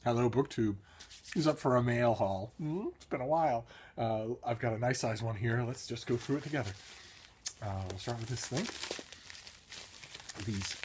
Hello, BookTube. Who's up for a mail haul? It's been a while. I've got a nice size one here. Let's just go through it together. We'll start with this thing. These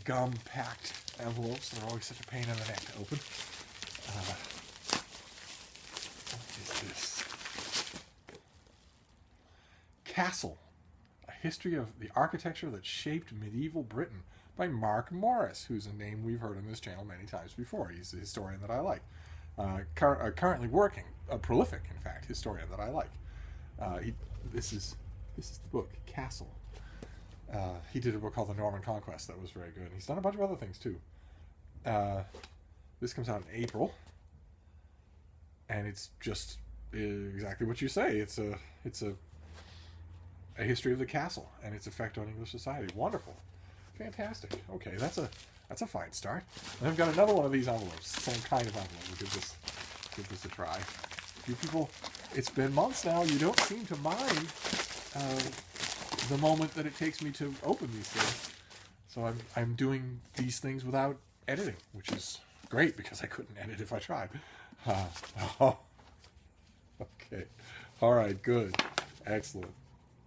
gum-packed envelopes are always such a pain in the neck to open. What is this? Castle, a history of the architecture that shaped medieval Britain by Mark Morris, who's a name we've heard on this channel many times before. He's a historian that I like. Currently working, a prolific, in fact, historian that I like. This is the book, Castle. He did a book called The Norman Conquest that was very good. He's done a bunch of other things too. This comes out in April, and it's just exactly what you say. It's a history of the castle and its effect on English society. Wonderful, fantastic. Okay, that's a fine start. And I've got another one of these envelopes, same kind of envelope. We'll give this a try. You people, it's been months now. You don't seem to mind the moment that it takes me to open these things. So I'm doing these things without editing, which is great because I couldn't edit if I tried. Okay. All right, good. Excellent.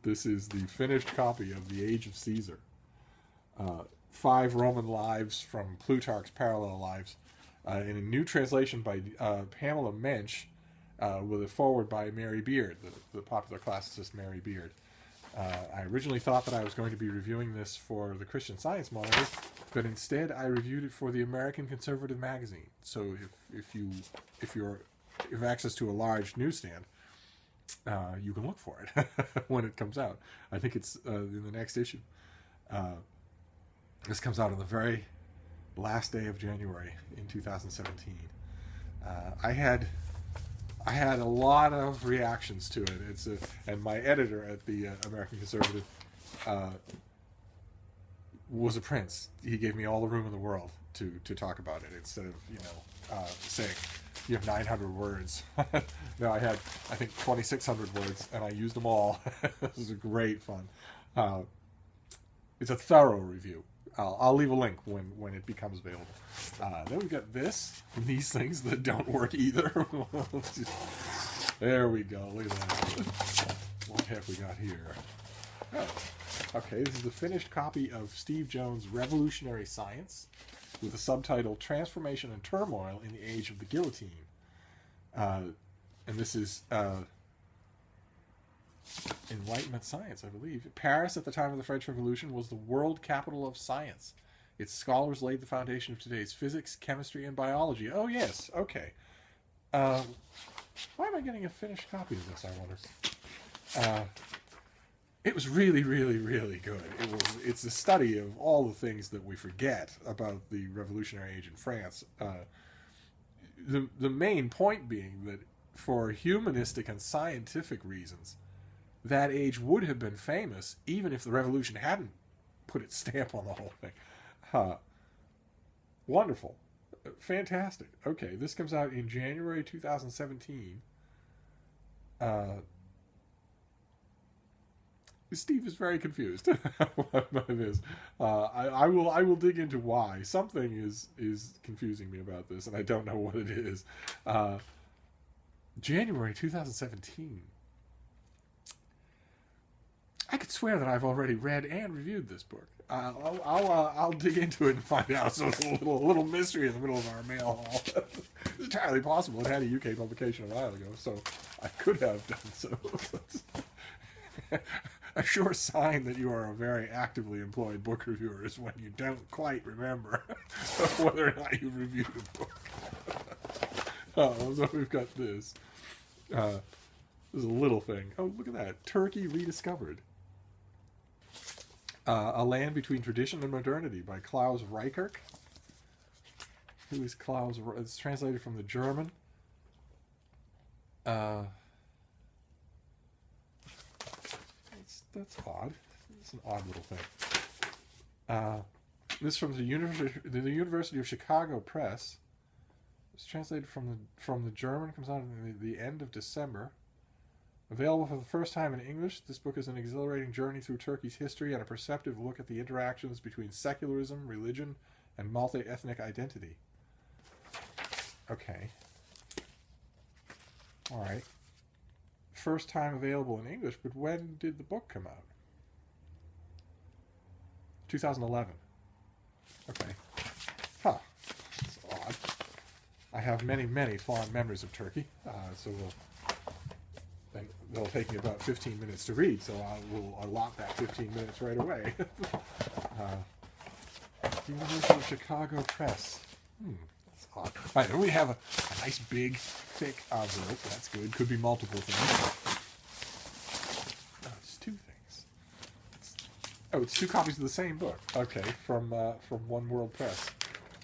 This is the finished copy of The Age of Caesar. 5 Roman lives from Plutarch's Parallel Lives, in a new translation by Pamela Mensch, with a foreword by Mary Beard, the popular classicist Mary Beard. I originally thought that I was going to be reviewing this for the Christian Science Monitor, but instead I reviewed it for the American Conservative magazine. So if you have access to a large newsstand, you can look for it when it comes out. I think it's in the next issue. This comes out on the very last day of January in 2017. I had a lot of reactions to it. And my editor at the American Conservative was a prince. He gave me all the room in the world to talk about it instead of saying you have 900 words. No, I had I think 2,600 words, and I used them all. This was great fun. It's a thorough review. I'll leave a link when it becomes available. Then we've got these things that don't work either. There we go. Look at that. What have we got here? Oh, okay. This is the finished copy of Steve Jones' Revolutionary Science, with the subtitle Transformation and Turmoil in the Age of the Guillotine. And this is Enlightenment science, I believe. Paris, at the time of the French Revolution, was the world capital of science. Its scholars laid the foundation of today's physics, chemistry, and biology. Oh, yes. Okay. Why am I getting a finished copy of this, I wonder? It was really, really, really good. It's a study of all the things that we forget about the Revolutionary Age in France. The main point being that for humanistic and scientific reasons, that age would have been famous even if the revolution hadn't put its stamp on the whole thing. Wonderful. Fantastic. Okay, this comes out in January 2017. Steve is very confused by this. I will dig into why. Something is confusing me about this, and I don't know what it is. January 2017. I could swear that I've already read and reviewed this book. I'll dig into it and find out. So it's a little mystery in the middle of our mail haul. It's entirely possible. It had a UK publication a while ago, so I could have done so. A sure sign that you are a very actively employed book reviewer is when you don't quite remember whether or not you reviewed a book. So we've got this. This is a little thing. Oh, look at that. Turkey Rediscovered. A Land Between Tradition and Modernity by Klaus Reicherk. Who is Klaus? It's translated from the German. That's odd. It's an odd little thing. This is from the University of Chicago Press. It's translated from the German. Comes out in the end of December. Available for the first time in English, this book is an exhilarating journey through Turkey's history and a perceptive look at the interactions between secularism, religion, and multi-ethnic identity. Okay. All right. First time available in English, but when did the book come out? 2011. Okay. Huh. That's odd. I have many, many fond memories of Turkey, so they'll take me about 15 minutes to read, so I will allot that 15 minutes right away. University of Chicago Press. That's odd. All right, then we have a nice big, thick envelope. That's good. Could be multiple things. Oh, it's two things. It's two copies of the same book. Okay, from One World Press.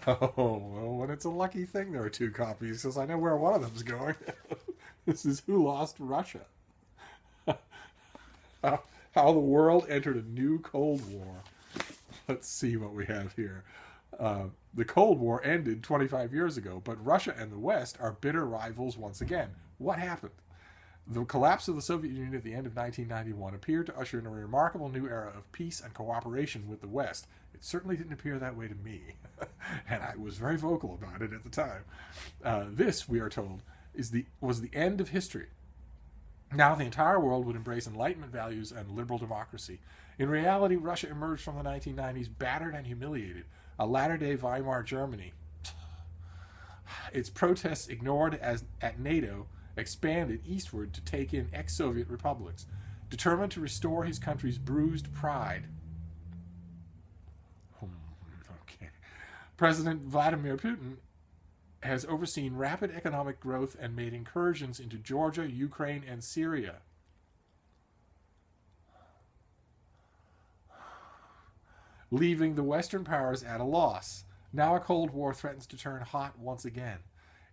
Oh, well, when it's a lucky thing there are two copies, because I know where one of them's going. This is Who Lost Russia? How the world entered a new Cold War. Let's see what we have here. The Cold War ended 25 years ago, but Russia and the West are bitter rivals once again. What happened? The collapse of the Soviet Union at the end of 1991 appeared to usher in a remarkable new era of peace and cooperation with the West. It certainly didn't appear that way to me, and I was very vocal about it at the time. This, we are told, was the end of history. Now the entire world would embrace Enlightenment values and liberal democracy. In reality, Russia emerged from the 1990s battered and humiliated, a latter-day Weimar Germany. Its protests ignored at NATO expanded eastward to take in ex-Soviet republics, determined to restore his country's bruised pride. Okay. President Vladimir Putin has overseen rapid economic growth and made incursions into Georgia, Ukraine, and Syria. Leaving the Western powers at a loss. Now a Cold War threatens to turn hot once again.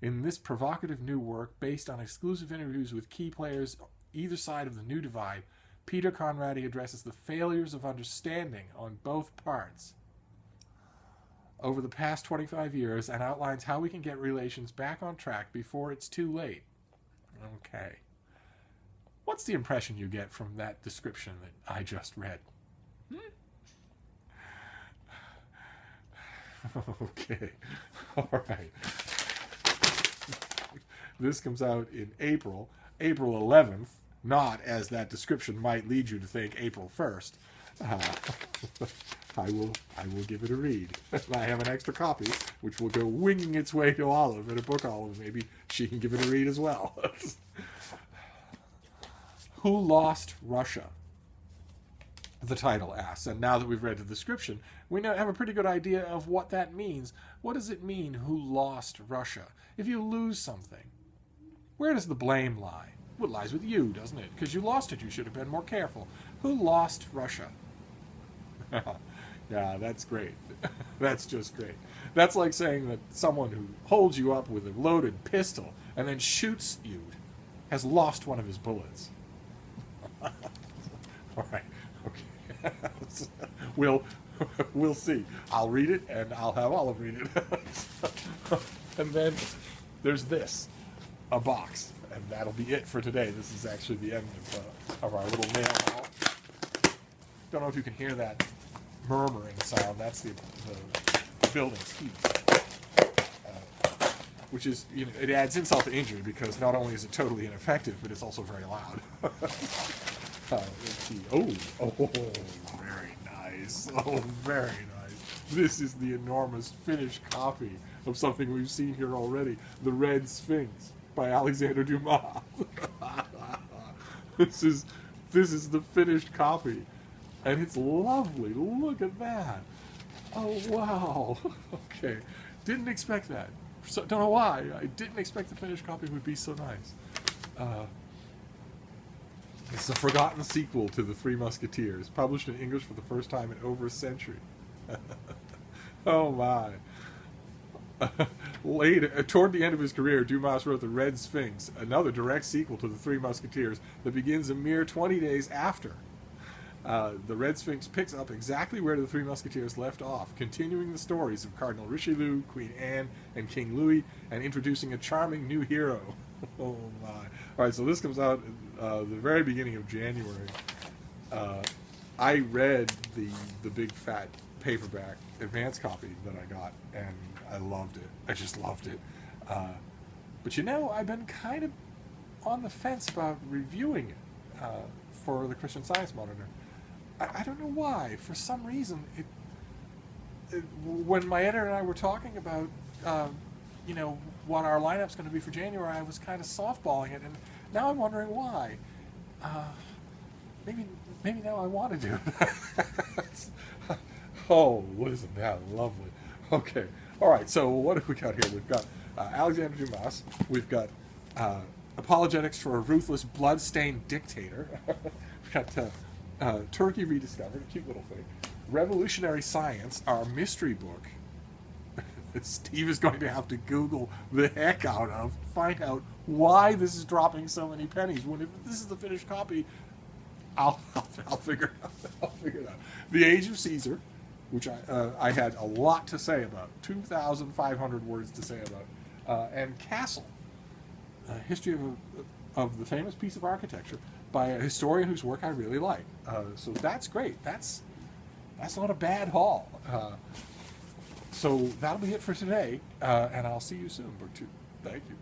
In this provocative new work, based on exclusive interviews with key players either side of the new divide, Peter Conradi addresses the failures of understanding on both parts over the past 25 years and outlines how we can get relations back on track before it's too late. Okay. What's the impression you get from that description that I just read? Okay. All right. This comes out in April 11th, not as that description might lead you to think April 1st. I will give it a read. I have an extra copy, which will go winging its way to Olive at a book Olive. Maybe she can give it a read as well. Who Lost Russia? The title asks, and now that we've read the description, we now have a pretty good idea of what that means. What does it mean, who lost Russia? If you lose something, where does the blame lie? Well, it lies with you, doesn't it? Because you lost it, you should have been more careful. Who lost Russia? Yeah, that's great. That's just great. That's like saying that someone who holds you up with a loaded pistol and then shoots you has lost one of his bullets. All right. Okay. We'll see. I'll read it, and I'll have Olive read it. And then there's this, a box, and that'll be it for today. This is actually the end of our little mail haul. Don't know if you can hear that murmuring sound. That's the building's heat, which is, it adds insult to injury because not only is it totally ineffective, but it's also very loud. Let's see. Oh, very nice. Oh, very nice. This is the enormous finished copy of something we've seen here already, The Red Sphinx by Alexander Dumas. This is the finished copy, and it's lovely. Look at that. Oh, wow. Okay. Didn't expect that. So, don't know why. I didn't expect the finished copy would be so nice. It's a forgotten sequel to The Three Musketeers, published in English for the first time in over a century. Oh my. Later, toward the end of his career, Dumas wrote The Red Sphinx, another direct sequel to The Three Musketeers that begins a mere 20 days after. The Red Sphinx picks up exactly where the Three Musketeers left off, continuing the stories of Cardinal Richelieu, Queen Anne, and King Louis, and introducing a charming new hero. Oh my. Alright, so this comes out the very beginning of January. I read the big fat paperback advance copy that I got, and I loved it. I just loved it. But I've been kind of on the fence about reviewing it for the Christian Science Monitor. I don't know why. For some reason, when my editor and I were talking about, what our lineup's going to be for January, I was kind of softballing it, and now I'm wondering why. Maybe now I want to do it. Oh, isn't that lovely? Okay. All right. So what have we got here? We've got Alexander Dumas. We've got Apologetics for a Ruthless, Blood-Stained Dictator. We've got Turkey Rediscovered, a cute little thing. Revolutionary Science, our mystery book. Steve is going to have to Google the heck out of, find out why this is dropping so many pennies. When if this is the finished copy, I'll figure it out. I'll figure it out. The Age of Caesar, which I had a lot to say about, 2,500 words to say about, and Castle, a history of the famous piece of architecture by a historian whose work I really like. So that's great. That's not a bad haul. So that'll be it for today, and I'll see you soon, Book 2. Thank you.